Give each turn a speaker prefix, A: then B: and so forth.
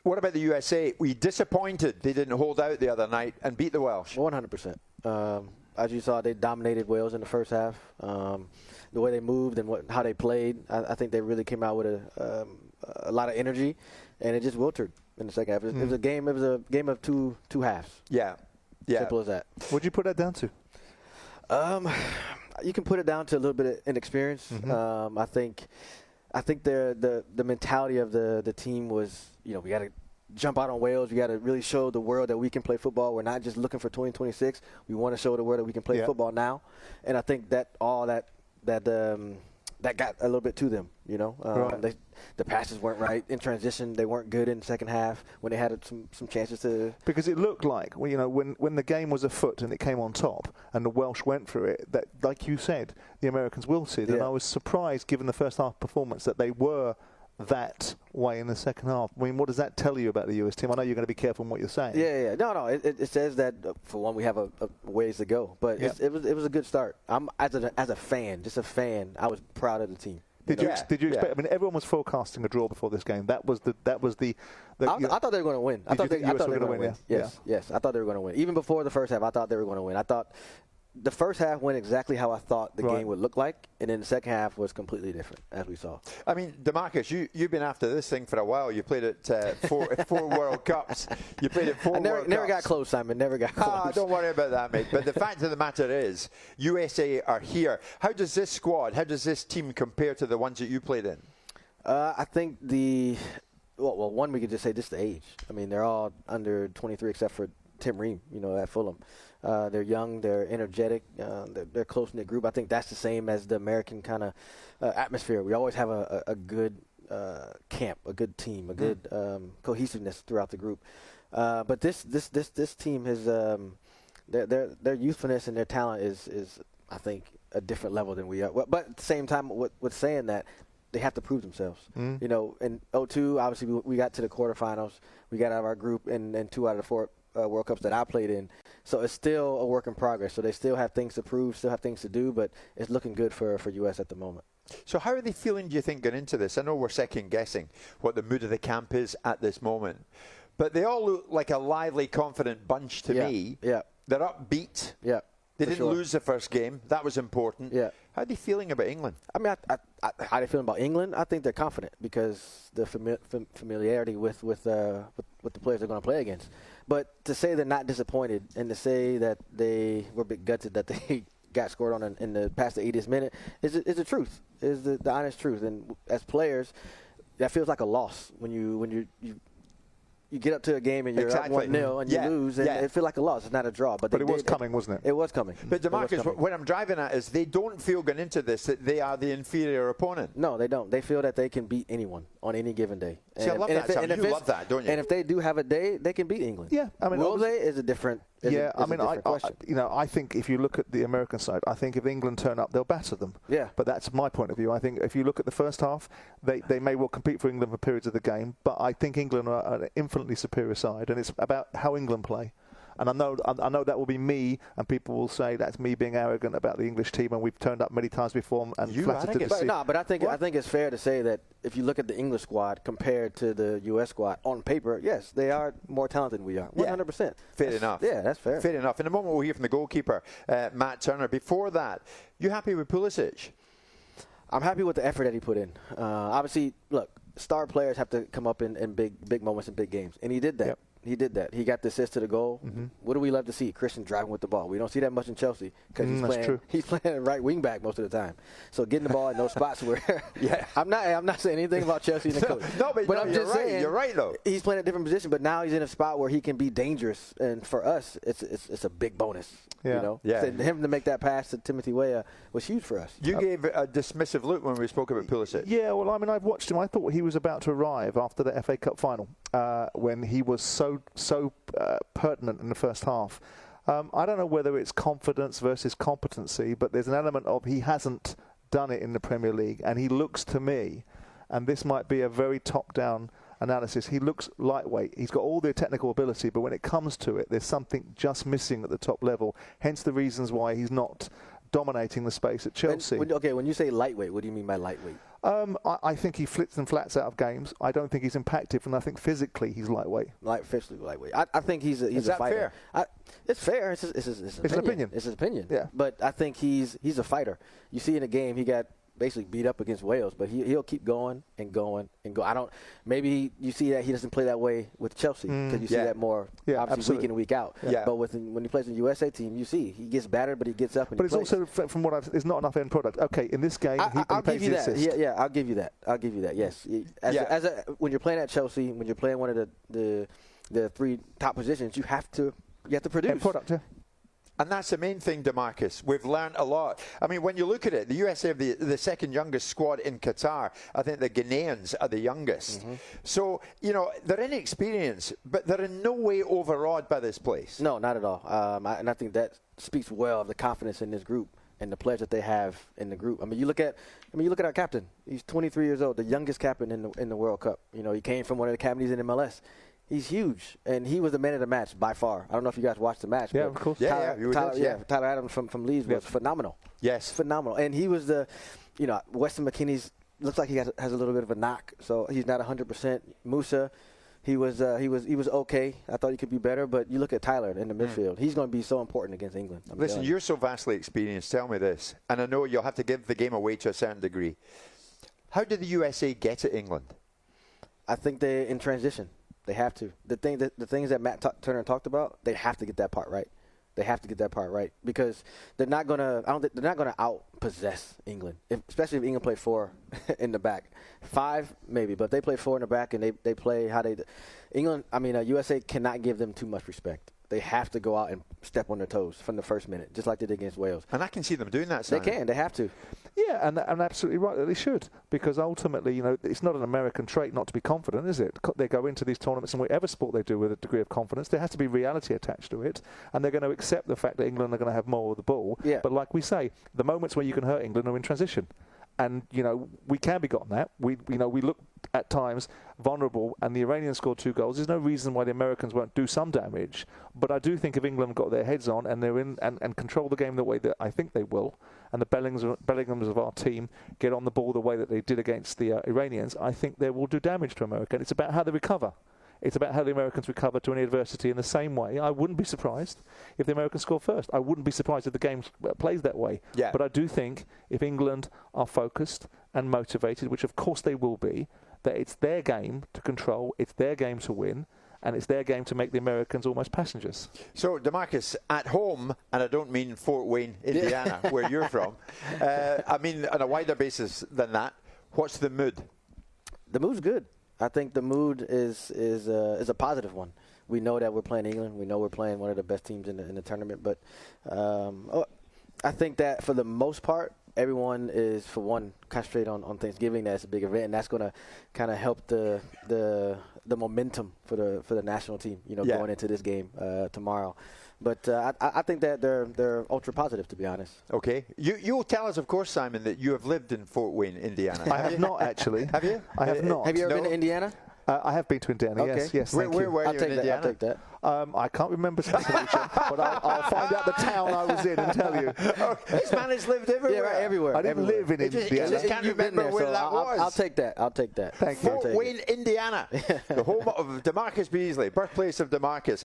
A: What about the USA? Were you disappointed they didn't hold out the other night and beat the Welsh?
B: 100%. As you saw, they dominated Wales in the first half. The way they moved and how they played, I think they really came out with a lot of energy, and it just wilted in the second half. It was a game. It was a game of two halves.
A: Yeah.
B: Simple as that.
C: What do you put that down to?
B: You can put it down to a little bit of inexperience. I think the mentality of the team was, we got to jump out on Wales. We got to really show the world that we can play football. We're not just looking for 2026. We want to show the world that we can play football now. And I think that got a little bit to them.
C: Right.
B: The passes weren't right in transition. They weren't good in the second half when they had some chances to.
C: Because it looked like, when the game was afoot and it came on top and the Welsh went through it, that, like you said, the Americans wilted. And I was surprised, given the first half performance, that they were that way in the second half. I mean, what does that tell you about the US team? I know you're going to be careful in what you're saying.
B: Yeah. No. It says that for one, we have a ways to go, but it was a good start. I'm as a fan, I was proud of the team.
C: Did you expect? I mean, everyone was forecasting a draw before this game. That was the.
B: I thought they were going to win. I thought they were going to win.
C: Yeah.
B: Yes. I thought they were going to win. Even before the first half, I thought they were going to win. I thought the first half went exactly how I thought the game would look like, and then the second half was completely different, as we saw.
A: I mean, DaMarcus, you've been after this thing for a while. You played it four World Cups. You played it four World Cups.
B: Never got close, Simon. Never got close.
A: Don't worry about that, mate. But the fact of the matter is, USA are here. How does this team compare to the ones that you played in?
B: I think one, we could just say just the age. I mean, they're all under 23 except for Tim Ream, at Fulham. They're young, they're energetic, they're a close-knit group. I think that's the same as the American kind of atmosphere. We always have a good camp, a good team, a good cohesiveness throughout the group. But this team has their youthfulness and their talent is I think a different level than we are. But at the same time, with saying that, they have to prove themselves. In 2002, obviously we got to the quarterfinals. We got out of our group in 2 out of the 4 World Cups that I played in. So it's still a work in progress. So they still have things to prove, still have things to do, but it's looking good for U.S. at the moment.
A: So how are they feeling, do you think, going into this? I know we're second-guessing what the mood of the camp is at this moment, but they all look like a lively, confident bunch to me.
B: Yeah.
A: They're upbeat.
B: Yeah.
A: They didn't lose the first game. That was important.
B: Yeah.
A: How are they feeling about England?
B: I mean, how are they feeling about England? I think they're confident because the familiarity with the players they're going to play against. But to say they're not disappointed and to say that they were a bit gutted that they got scored on in the past the 80th minute is the truth, is the honest truth. And as players, that feels like a loss when you get up to a game and you're up 1-0 and you lose, and it feels like a loss. It's not a draw. But
C: it was coming, wasn't it?
B: It was coming.
A: But DaMarcus, what I'm driving at is they don't feel going into this that they are the inferior opponent.
B: No, they don't. They feel that they can beat anyone on any given day.
A: See, I love that. You love that, don't you?
B: And if they do have a day, they can beat England.
C: Yeah, I mean,
B: will they is a different.
C: I think if you look at the American side, I think if England turn up, they'll batter them.
B: Yeah.
C: But that's my point of view. I think if you look at the first half, they may well compete for England for periods of the game, but I think England are an infinitely superior side, and it's about how England play. And I know that will be me, and people will say that's me being arrogant about the English team, and we've turned up many times before and flattered to the sea.
B: But I think it's fair to say that if you look at the English squad compared to the U.S. squad on paper, yes, they are more talented than we are. 100%.
A: Fair enough.
B: Yeah, that's fair.
A: Fair enough. In a moment, we'll hear from the goalkeeper, Matt Turner. Before that, you happy with Pulisic?
B: I'm happy with the effort that he put in. Obviously, look, star players have to come up in big moments in big games, and he did that. Yep. He did that. He got the assist to the goal. What do we love to see? Christian driving with the ball. We don't see that much in Chelsea because he's playing right wing back most of the time. So getting the ball in those spots where I'm not saying anything about Chelsea and the coach.
A: But I'm just saying you're right though.
B: He's playing a different position, but now he's in a spot where he can be dangerous, and for us, it's a big bonus. So him to make that pass to Timothy Weah was huge for us.
A: You gave a dismissive look when we spoke about Pulisic.
C: Yeah, well, I mean, I've watched him. I thought he was about to arrive after the FA Cup final when he was so pertinent in the first half. I don't know whether it's confidence versus competency, but there's an element of he hasn't done it in the Premier League, and he looks to me, and this might be a very top-down analysis, he looks lightweight. He's got all the technical ability, but when it comes to it, there's something just missing at the top level, hence the reasons why he's not dominating the space at Chelsea.
B: When you say lightweight, what do you mean by lightweight?
C: I think he flits and flats out of games. I don't think he's impactful, and I think physically he's lightweight.
B: Physically lightweight. I think he's a fighter.
A: Fair?
B: It's fair. It's an opinion. It's his opinion.
C: Yeah.
B: But I think he's a fighter. You see in the game, he got basically beat up against Wales, but he'll keep going and going and go. Maybe you see that he doesn't play that way with Chelsea because you see that more obviously
C: absolutely.
B: week in and week out.
A: Yeah.
B: But when he plays in the USA team, you see he gets battered, but he gets up and
C: But
B: he
C: it's
B: plays.
C: also, from what I've, it's not enough end product. Okay, in this game,
B: I'll give you that.
C: assist.
B: Yeah, I'll give you that. Yes. When you're playing at Chelsea, when you're playing one of the 3 top positions, you have to produce.
C: End product, yeah.
A: And that's the main thing, DaMarcus. We've learned a lot. I mean, when you look at it, the USA have the second youngest squad in Qatar. I think the Ghanaians are the youngest.
B: Mm-hmm.
A: So, they're inexperienced, but they're in no way overawed by this place.
B: No, not at all. And I think that speaks well of the confidence in this group and the players that they have in the group. I mean, you look at our captain. He's 23 years old, the youngest captain in the World Cup. He came from one of the academies in MLS. He's huge, and he was the man of the match by far. I don't know if you guys watched the match.
C: Yeah, of course.
B: Tyler Adams from Leeds was phenomenal.
A: Yes.
B: Phenomenal. And he was Weston McKennie's looks like he has a little bit of a knock, so he's not 100%. Musa, he was okay. I thought he could be better, but you look at Tyler in the midfield. He's going to be so important against England.
A: Listen, you're so vastly experienced. Tell me this, and I know you'll have to give the game away to a certain degree. How did the USA get to England?
B: I think they're in transition. They have to. The things that Matt Turner talked about, they have to get that part right. They have to get that part right because they're not gonna out-possess England, especially if England play 4 in the back. 5 maybe, but they play 4 in the back and they play how they. USA cannot give them too much respect. They have to go out and step on their toes from the first minute, just like they did against Wales.
A: And I can see them doing that, Simon.
B: They can. They have to.
C: Yeah, and absolutely right that they should, because ultimately, it's not an American trait not to be confident, is it? They go into these tournaments in whatever sport they do with a degree of confidence. There has to be reality attached to it, and they're going to accept the fact that England are going to have more of the ball.
B: Yeah.
C: But like we say, the moments where you can hurt England are in transition. And, we can be gotten that. We look at times vulnerable, and the Iranians scored 2 goals. There's no reason why the Americans won't do some damage. But I do think if England got their heads on and they're in and control the game the way that I think they will, and the Bellinghams of our team get on the ball the way that they did against the Iranians, I think they will do damage to America. And it's about how they recover. It's about how the Americans recover to any adversity in the same way. I wouldn't be surprised if the Americans score first. I wouldn't be surprised if the game plays that way.
A: Yeah.
C: But I do think if England are focused and motivated, which of course they will be, that it's their game to control, it's their game to win, and it's their game to make the Americans almost passengers.
A: So, DaMarcus, at home, and I don't mean Fort Wayne, Indiana, where you're from, I mean on a wider basis than that, what's the mood?
B: The mood's good. I think the mood is a positive one. We know that we're playing England. We know we're playing one of the best teams in the tournament. But I think that for the most part, everyone is, for one, concentrated on Thanksgiving. That's a big event, and that's going to kind of help the momentum for the national team. Going into this game tomorrow. But I think that they're ultra positive, to be honest.
A: Okay. You'll tell us, of course, Simon, that you have lived in Fort Wayne, Indiana.
C: I have not, actually.
A: Have you?
C: I have not.
B: Have you ever been to Indiana?
C: I have been to Indiana,
B: okay.
C: yes.
A: Where were you in Indiana?
B: I'll take that.
C: I can't remember specifically, but I'll find out the town I was in and tell you.
A: This man has lived everywhere.
B: Yeah, right, everywhere.
C: I didn't live in Indiana.
A: He just can't remember where that was.
B: I'll take that.
C: Thank you.
A: Fort Wayne, Indiana, the home of DaMarcus Beasley, birthplace of DaMarcus.